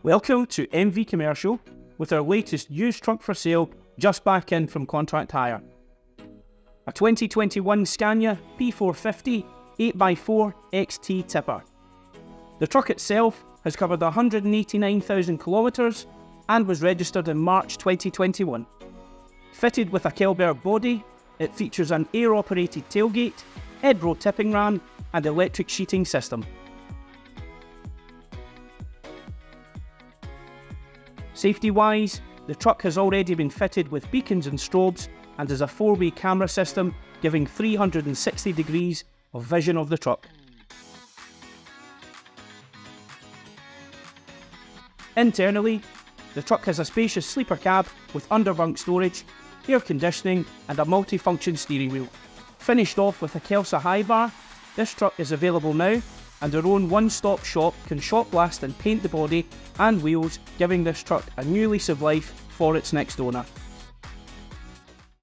Welcome to MV Commercial with our latest used truck for sale just back in from contract hire. A 2021 Scania P450 8x4 XT tipper. The truck itself has covered 189,000 kilometres and was registered in March 2021. Fitted with a Kelberg body, it features an air-operated tailgate, head-row tipping ram and electric sheeting system. Safety-wise, the truck has already been fitted with beacons and strobes and is a 4-way camera system giving 360 degrees of vision of the truck. Internally, the truck has a spacious sleeper cab with underbunk storage, air conditioning and a multi-function steering wheel. Finished off with a Kelsa high bar, this truck is available now and our own one-stop shop can shop blast and paint the body and wheels, giving this truck a new lease of life for its next owner.